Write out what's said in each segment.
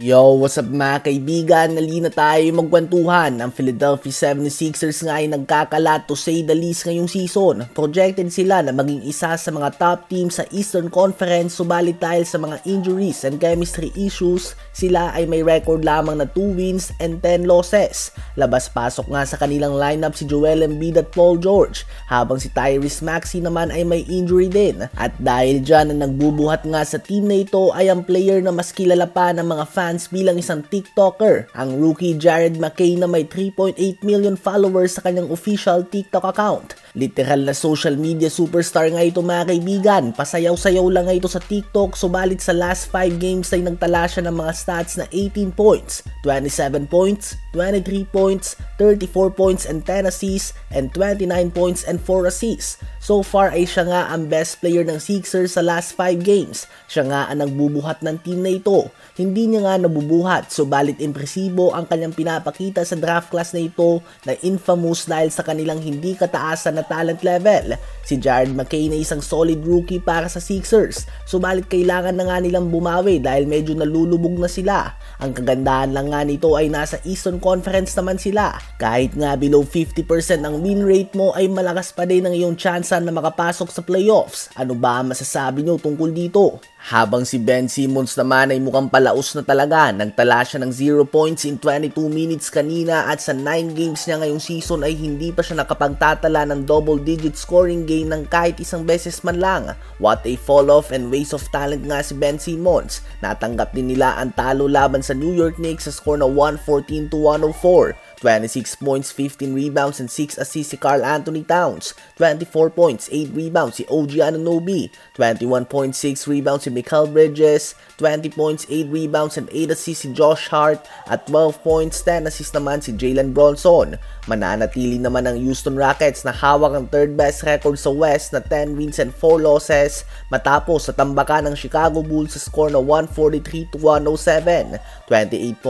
Yo, what's up mga kaibigan? Nalina tayo magkwentuhan. Ang Philadelphia 76ers nga ay nagkakalat to say the least ngayong season. Projected sila na maging isa sa mga top team sa Eastern Conference, subalit dahil sa mga injuries and chemistry issues, sila ay may record lamang na 2 wins and 10 losses. Labas-pasok nga sa kanilang lineup si Joel Embiid at Paul George, habang si Tyrese Maxey naman ay may injury din. At dahil dyan ang nagbubuhat nga sa team na ito ay ang player na mas kilala pa ng mga fans bilang isang TikToker, ang rookie Jared McCain na may 3.8 million followers sa kanyang official TikTok account. Literal na social media superstar nga ito mga kaibigan. Pasayaw-sayaw lang nga ito sa TikTok, subalit sa last 5 games ay nagtala siya ng mga stats na 18 points, 27 points, 23 points, 34 points and 10 assists, and 29 points and 4 assists. So far ay siya nga ang best player ng Sixers sa last 5 games. Siya nga ang nagbubuhat ng team na ito. Hindi niya nga nabubuhat, subalit impresibo ang kanyang pinapakita sa draft class na ito na infamous dahil sa kanilang hindi kataasan na talent level. Si Jared McCain ay isang solid rookie para sa Sixers, subalit kailangan na nga nilang bumawi dahil medyo nalulubog na sila. Ang kagandahan lang nga nito ay nasa Eastern Conference naman sila. Kahit nga below 50% ang win rate mo ay malakas pa din ang iyong tsansa na makapasok sa playoffs. Ano ba ang masasabi nyo tungkol dito? Habang si Ben Simmons naman ay mukhang palaos na talaga. Nagtala siya ng 0 points in 22 minutes kanina at sa 9 games niya ngayong season ay hindi pa siya nakapagtatala ng double-digit scoring game ng kahit isang beses man lang. What a fall-off and waste of talent nga si Ben Simmons. Natanggap din nila ang talo laban sa New York Knicks sa score na 114-104. 26 points, 15 rebounds, and 6 assists si Karl Anthony Towns. 24 points, 8 rebounds si OG Anunoby. 21.6 rebounds si Mikal Bridges. 20 points, 8 rebounds, and 8 assists si Josh Hart. At 12 points, 10 assists naman si Jalen Bronson. Mananatili naman ang Houston Rockets na hawak ang third best record sa West na 10 wins and 4 losses matapos sa tambakan ng Chicago Bulls sa score na 143-107. 28.7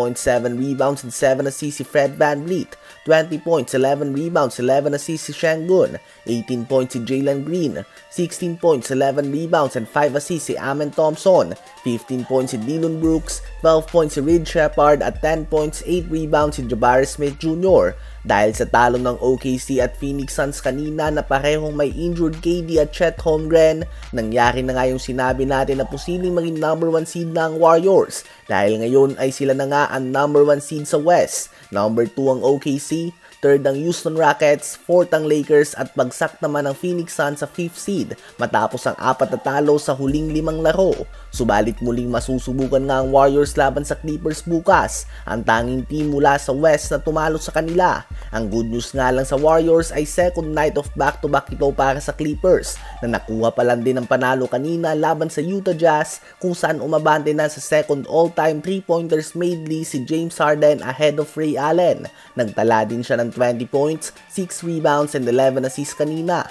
rebounds and 7 assists si Fred VanVleet. 20 points, 11 rebounds, 11 assists si Şengün. 18 points si Jalen Green. 16 points, 11 rebounds, and 5 assists si Amen Thompson. 15 points si Dillon Brooks. 12 points si Reed Sheppard at 10 points, 8 rebounds si Jabari Smith Jr. Dahil sa talo ng OKC at Phoenix Suns kanina na parehong may injured KD at Chet Holmgren, nangyari na nga yung sinabi natin na posibleng maging number 1 seed na ang Warriors. Dahil ngayon ay sila na nga ang number 1 seed sa West. Number 2 ang OKC, 3rd ang Houston Rockets, 4th ang Lakers at bagsak naman ang Phoenix Suns sa 5th seed matapos ang 4 na talo sa huling 5 laro. Subalit muling masusubukan nga ang Warriors laban sa Clippers bukas, ang tanging team mula sa West na tumalo sa kanila. Ang good news nga lang sa Warriors ay second night of back-to-back ito para sa Clippers na nakuha pa lang din ang panalo kanina laban sa Utah Jazz kung saan umabante na sa second all-time 3-pointers made lead si James Harden ahead of Ray Allen. Nagtala din siya ng 20 points, 6 rebounds and 11 assists kanina.